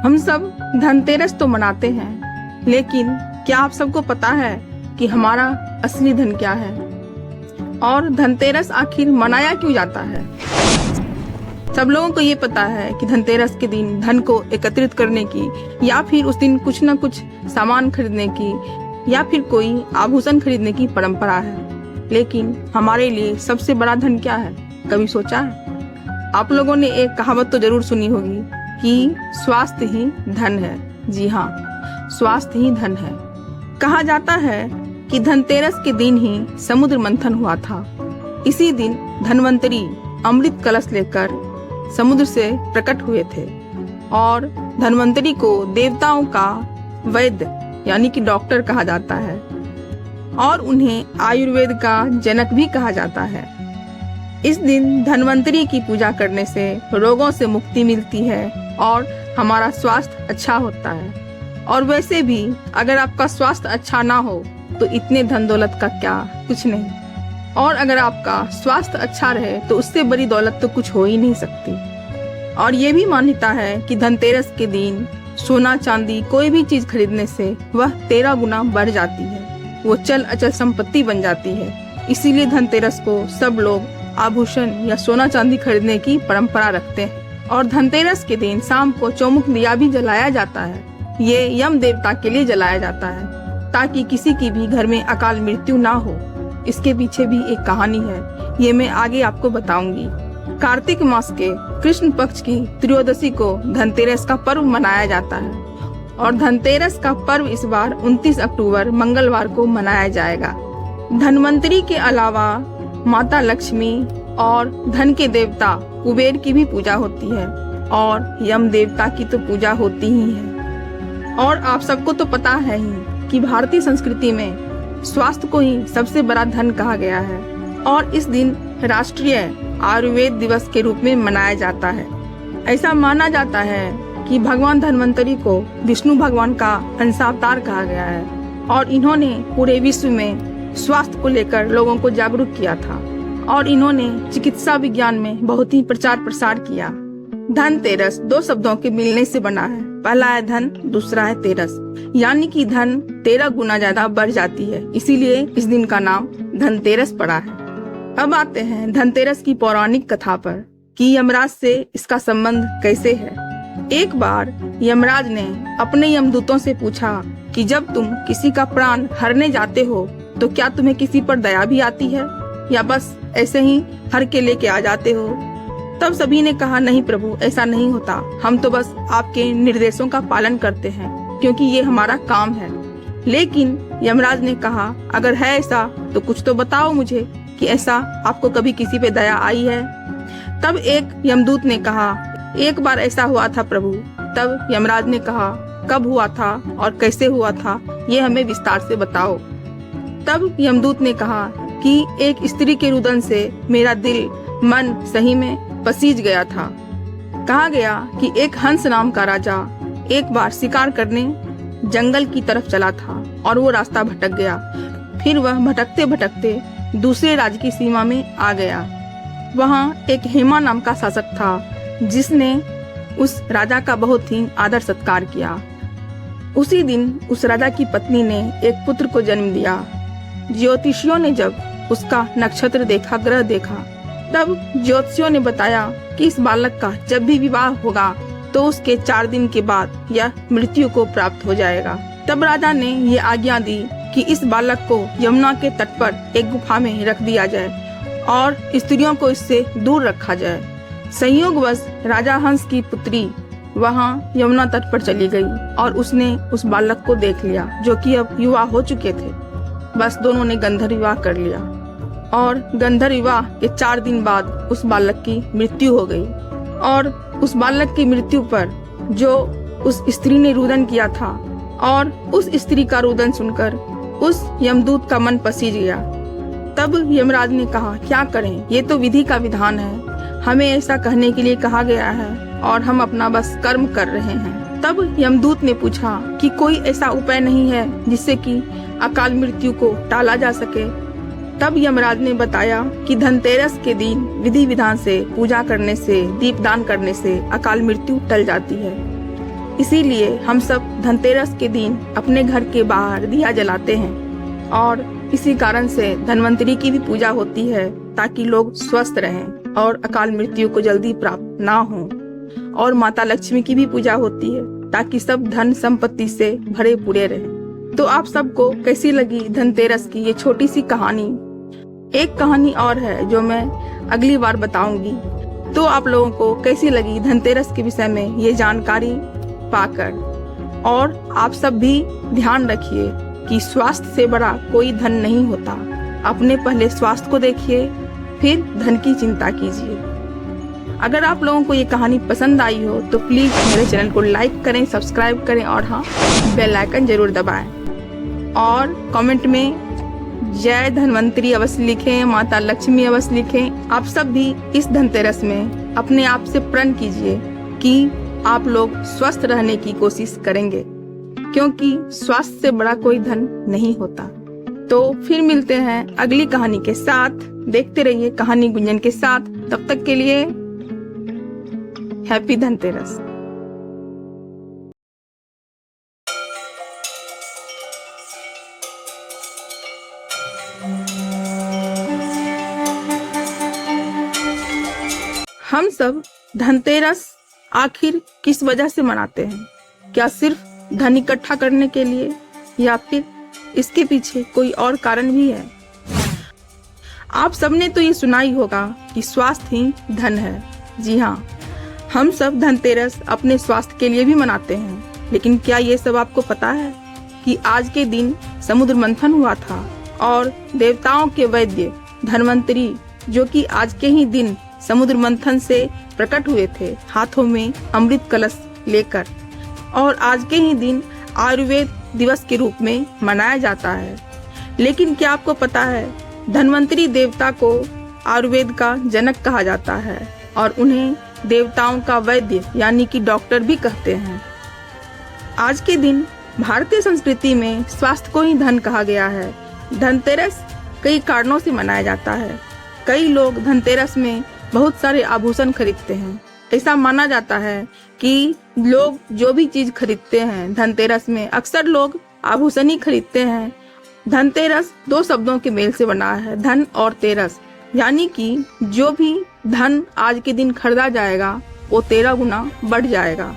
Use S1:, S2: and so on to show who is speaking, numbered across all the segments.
S1: हम सब धनतेरस तो मनाते हैं, लेकिन क्या आप सबको पता है कि हमारा असली धन क्या है और धनतेरस आखिर मनाया क्यों जाता है? सब लोगों को ये पता है कि धनतेरस के दिन धन को एकत्रित करने की या फिर उस दिन कुछ न कुछ सामान खरीदने की या फिर कोई आभूषण खरीदने की परंपरा है। लेकिन हमारे लिए सबसे बड़ा धन क्या है, कभी सोचा है? आप लोगों ने एक कहावत तो जरूर सुनी होगी कि स्वास्थ्य ही धन है। जी हाँ, स्वास्थ्य ही धन है। कहा जाता है कि धनतेरस के दिन ही समुद्र मंथन हुआ था। इसी दिन धन्वंतरी अमृत कलश लेकर समुद्र से प्रकट हुए थे और धन्वंतरी को देवताओं का वैद्य यानी कि डॉक्टर कहा जाता है और उन्हें आयुर्वेद का जनक भी कहा जाता है। इस दिन धन्वंतरी की पूजा करने से रोगों से मुक्ति मिलती है और हमारा स्वास्थ्य अच्छा होता है। और वैसे भी अगर आपका स्वास्थ्य अच्छा ना हो तो इतने धन दौलत का क्या, कुछ नहीं। और अगर आपका स्वास्थ्य अच्छा रहे तो उससे बड़ी दौलत तो कुछ हो ही नहीं सकती। और ये भी मान्यता है कि धनतेरस के दिन सोना चांदी कोई भी चीज खरीदने से वह 13 गुना बढ़ जाती है, वो चल अचल संपत्ति बन जाती है। इसीलिए धनतेरस को सब लोग आभूषण या सोना चांदी खरीदने की परंपरा रखते हैं। और धनतेरस के दिन शाम को चौमुख दिया भी जलाया जाता है। ये यम देवता के लिए जलाया जाता है ताकि किसी की भी घर में अकाल मृत्यु ना हो। इसके पीछे भी एक कहानी है, ये मैं आगे आपको बताऊंगी। कार्तिक मास के कृष्ण पक्ष की त्रयोदशी को धनतेरस का पर्व मनाया जाता है और धनतेरस का पर्व इस बार 29 अक्टूबर मंगलवार को मनाया जाएगा। धन्वंतरी के अलावा माता लक्ष्मी और धन के देवता कुबेर की भी पूजा होती है और यम देवता की तो पूजा होती ही है। और आप सबको तो पता है ही कि भारतीय संस्कृति में स्वास्थ्य को ही सबसे बड़ा धन कहा गया है और इस दिन राष्ट्रीय आयुर्वेद दिवस के रूप में मनाया जाता है। ऐसा माना जाता है कि भगवान धन्वंतरी को विष्णु भगवान का अंशावतार कहा गया है और इन्होंने पूरे विश्व में स्वास्थ्य को लेकर लोगों को जागरूक किया था और इन्होंने चिकित्सा विज्ञान में बहुत ही प्रचार प्रसार किया। धनतेरस 2 शब्दों के मिलने से बना है, पहला है धन, दूसरा है तेरस, यानी कि धन 13 गुना ज्यादा बढ़ जाती है, इसीलिए इस दिन का नाम धनतेरस पड़ा है। अब आते हैं धनतेरस की पौराणिक कथा पर कि यमराज से इसका संबंध कैसे है। एक बार यमराज ने अपने यमदूतों से पूछा कि जब तुम किसी का प्राण हरने जाते हो तो क्या तुम्हें किसी पर दया भी आती है या बस ऐसे ही हर के लेके आ जाते हो? तब सभी ने कहा, नहीं प्रभु, ऐसा नहीं होता, हम तो बस आपके निर्देशों का पालन करते हैं क्योंकि ये हमारा काम है। लेकिन यमराज ने कहा, अगर है ऐसा तो कुछ तो बताओ मुझे कि ऐसा आपको कभी किसी पे दया आई है। तब एक यमदूत ने कहा, एक बार ऐसा हुआ था प्रभु। तब यमराज ने कहा, कब हुआ था और कैसे हुआ था, ये हमें विस्तार से बताओ। तब यमदूत ने कहा कि एक स्त्री के रुदन से मेरा दिल मन सही में पसीज गया था। कहा गया कि एक हंस नाम का राजा एक बार शिकार करने जंगल की तरफ चला था और वो रास्ता भटक गया। फिर वह भटकते भटकते दूसरे राज्य की सीमा में आ गया। वहाँ एक हेमा नाम का शासक था जिसने उस राजा का बहुत ही आदर सत्कार किया। उसी दिन उस राजा की पत्नी ने एक पुत्र को जन्म दिया। ज्योतिषियों ने जब उसका नक्षत्र देखा, ग्रह देखा, तब ज्योतिषियों ने बताया कि इस बालक का जब भी विवाह होगा तो उसके 4 दिन के बाद यह मृत्यु को प्राप्त हो जाएगा। तब राजा ने ये आज्ञा दी कि इस बालक को यमुना के तट पर एक गुफा में रख दिया जाए और स्त्रियों को इससे दूर रखा जाए। संयोगवश राजा हंस की पुत्री वहाँ यमुना तट पर चली गई और उसने उस बालक को देख लिया जो कि अब युवा हो चुके थे। बस दोनों ने गंधर्व विवाह कर लिया और गंधर्व विवाह के 4 दिन बाद उस बालक की मृत्यु हो गई। और उस बालक की मृत्यु पर जो उस स्त्री ने रुदन किया था और उस स्त्री का रुदन सुनकर उस यमदूत का मन पसीज गया। तब यमराज ने कहा, क्या करें, ये तो विधि का विधान है, हमें ऐसा कहने के लिए कहा गया है और हम अपना बस कर्म कर रहे हैं। तब यमदूत ने पूछा कि कोई ऐसा उपाय नहीं है जिससे कि अकाल मृत्यु को टाला जा सके। तब यमराज ने बताया कि धनतेरस के दिन विधि विधान से पूजा करने से, दीपदान करने से अकाल मृत्यु टल जाती है। इसीलिए हम सब धनतेरस के दिन अपने घर के बाहर दिया जलाते हैं और इसी कारण से धन्वंतरी की भी पूजा होती है ताकि लोग स्वस्थ रहें और अकाल मृत्यु को जल्दी प्राप्त ना हो। और माता लक्ष्मी की भी पूजा होती है ताकि सब धन संपत्ति से भरे पूरे रहें। तो आप सबको कैसी लगी धनतेरस की ये छोटी सी कहानी? एक कहानी और है जो मैं अगली बार बताऊंगी। तो आप लोगों को कैसी लगी धनतेरस के विषय में ये जानकारी पाकर? और आप सब भी ध्यान रखिए कि स्वास्थ्य से बड़ा कोई धन नहीं होता। अपने पहले स्वास्थ्य को देखिए, फिर धन की चिंता कीजिए। अगर आप लोगों को ये कहानी पसंद आई हो तो प्लीज मेरे चैनल को लाइक करें, सब्सक्राइब करें और हाँ, बेल आइकन जरूर दबाएं। और कमेंट में जय धन्वंतरी अवश्य लिखें, माता लक्ष्मी अवश्य लिखें। आप सब भी इस धनतेरस में अपने आप से प्रण कीजिए कि आप लोग स्वस्थ रहने की कोशिश करेंगे, क्योंकि स्वास्थ्य से बड़ा कोई धन नहीं होता। तो फिर मिलते हैं अगली कहानी के साथ। देखते रहिए कहानी गुंजन के साथ। तब तक के लिए हैप्पी धनतेरस। हम सब धनतेरस आखिर किस वजह से मनाते हैं? क्या सिर्फ धन इकट्ठा करने के लिए, या फिर इसके पीछे कोई और कारण भी है? आप सबने तो ये सुना ही होगा कि स्वास्थ्य ही धन है। जी हाँ, हम सब धनतेरस अपने स्वास्थ्य के लिए भी मनाते हैं। लेकिन क्या ये सब आपको पता है कि आज के दिन समुद्र मंथन हुआ था और देवताओं के वैद्य धन्वंतरी, जो कि आज के ही दिन समुद्र मंथन से प्रकट हुए थे हाथों में अमृत कलश लेकर, और आज के ही दिन आयुर्वेद दिवस के रूप में मनाया जाता है। लेकिन क्या आपको पता है, धन्वंतरी देवता को आयुर्वेद का जनक कहा जाता है और उन्हें देवताओं का वैद्य यानी कि डॉक्टर भी कहते हैं। आज के दिन भारतीय संस्कृति में स्वास्थ्य को ही धन कहा गया है। धनतेरस कई कारणों से मनाया जाता है। कई लोग धनतेरस में बहुत सारे आभूषण खरीदते हैं। ऐसा माना जाता है कि लोग जो भी चीज खरीदते हैं धनतेरस में, अक्सर लोग आभूषण ही खरीदते हैं। धनतेरस दो शब्दों के मेल से बना है, धन और तेरस, यानी कि जो भी धन आज के दिन खरीदा जाएगा वो 13 गुना बढ़ जाएगा।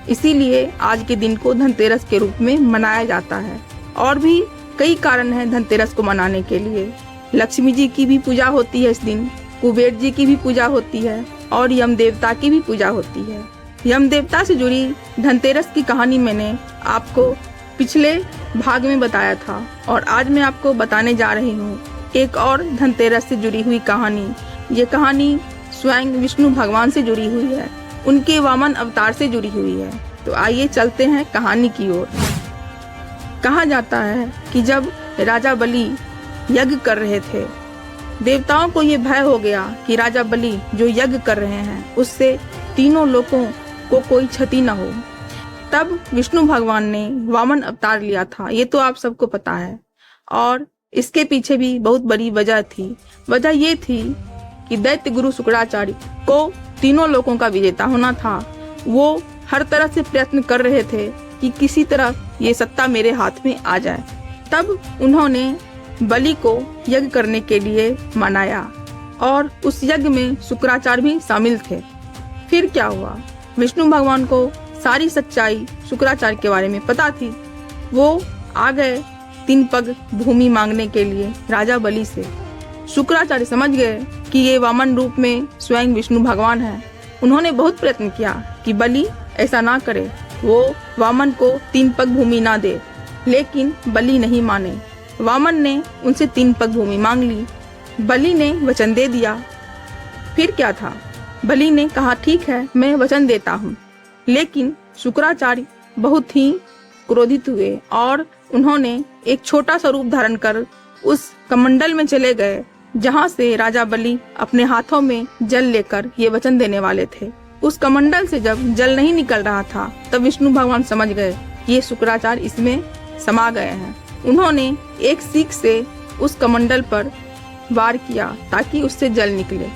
S1: इसीलिए आज के दिन को धनतेरस के रूप में मनाया जाता है। और भी कई कारण हैं धनतेरस को मनाने के लिए। लक्ष्मी जी की भी पूजा होती है इस दिन, कुबेर जी की भी पूजा होती है और यम देवता की भी पूजा होती है। यम देवता से जुड़ी धनतेरस की कहानी मैंने आपको पिछले भाग में बताया था और आज मैं आपको बताने जा रही हूँ एक और धनतेरस से जुड़ी हुई कहानी। ये कहानी स्वयं विष्णु भगवान से जुड़ी हुई है, उनके वामन अवतार से जुड़ी हुई है। तो आइए चलते हैं कहानी की ओर। कहा जाता है कि जब राजा बलि यज्ञ कर रहे थे, देवताओं को ये भय हो गया कि राजा बलि जो यज्ञ कर रहे हैं उससे तीनों लोगों को कोई क्षति न हो। तब विष्णु भगवान ने वामन अवतार लिया था, ये तो आप सबको पता है। और इसके पीछे भी बहुत बड़ी वजह थी। वजह ये थी कि दैत्य गुरु शुक्राचार्य को तीनों लोगों का विजेता होना था। वो हर तरह से प्रयत्न कर रहे थे कि किसी तरह ये सत्ता मेरे हाथ में आ जाए। तब उन्होंने बलि को यज्ञ करने के लिए मनाया और उस यज्ञ में शुक्राचार्य भी शामिल थे। फिर क्या हुआ, विष्णु भगवान को सारी सच्चाई शुक्राचार्य के बारे में पता थी। वो आ गए 3 पग भूमि मांगने के लिए राजा बलि से। शुक्राचार्य समझ गए कि ये वामन रूप में स्वयं विष्णु भगवान है। उन्होंने बहुत प्रयत्न किया कि बलि ऐसा ना करे, वो वामन को 3 पग भूमि ना दे, लेकिन बलि नहीं माने। वामन ने उनसे 3 पग भूमि मांग ली। बलि ने वचन दे दिया। फिर क्या था, बलि ने कहा ठीक है मैं वचन देता हूँ, लेकिन शुक्राचार्य बहुत ही क्रोधित हुए और उन्होंने एक छोटा सा रूप धारण कर उस कमंडल में चले गए जहाँ से राजा बलि अपने हाथों में जल लेकर ये वचन देने वाले थे। उस कमंडल से जब जल नहीं निकल रहा था तब विष्णु भगवान समझ गए ये शुक्राचार्य इसमें समा गए हैं। उन्होंने एक सीख से उस कमंडल पर वार किया ताकि उससे जल निकले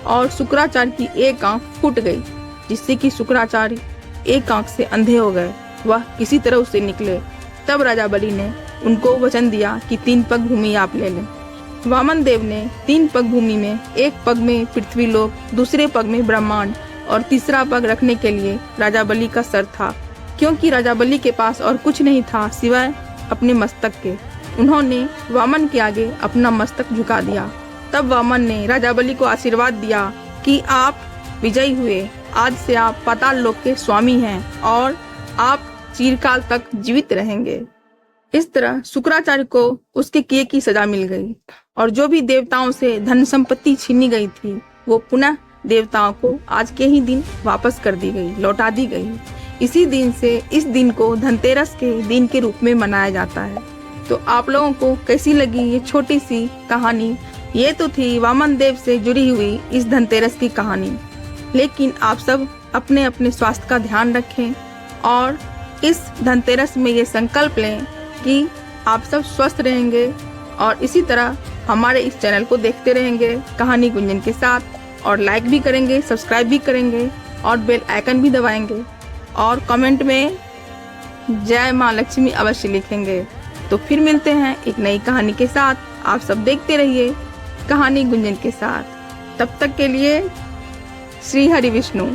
S1: और शुक्राचार्य की एक आंख फूट गई, जिससे कि शुक्राचार्य एक आंख से अंधे हो गए, वह किसी तरह उससे निकले। तब राजा बलि ने उनको वचन दिया कि 3 पग भूमि आप ले लें। वामन देव ने 3 पग भूमि में, एक पग में पृथ्वी लोक, दूसरे पग में ब्रह्मांड और तीसरा पग रखने के लिए राजा बलि का सर था, क्योंकि राजा बलि के पास और कुछ नहीं था सिवाय अपने मस्तक के। उन्होंने वामन के आगे अपना मस्तक झुका दिया। तब वामन ने राजा बलि को आशीर्वाद दिया कि आप विजयी हुए, आज से आप पाताल लोक के स्वामी हैं और आप चिरकाल तक जीवित रहेंगे। इस तरह शुक्राचार्य को उसके किए की सजा मिल गई और जो भी देवताओं से धन संपत्ति छीनी गई थी वो पुनः देवताओं को आज के ही दिन वापस कर दी गई, लौटा दी गई। इसी दिन से इस दिन को धनतेरस के दिन के रूप में मनाया जाता है। तो आप लोगों को कैसी लगी ये छोटी सी कहानी? ये तो थी वामन देव से जुड़ी हुई इस धनतेरस की कहानी। लेकिन आप सब अपने अपने स्वास्थ्य का ध्यान रखें और इस धनतेरस में ये संकल्प लें कि आप सब स्वस्थ रहेंगे और इसी तरह हमारे इस चैनल को देखते रहेंगे कहानी गुंजन के साथ, और लाइक भी करेंगे, सब्सक्राइब भी करेंगे और बेल आइकन भी दबाएंगे और कमेंट में जय माँ लक्ष्मी अवश्य लिखेंगे। तो फिर मिलते हैं एक नई कहानी के साथ। आप सब देखते रहिए कहानी गुंजन के साथ। तब तक के लिए श्री हरि विष्णु।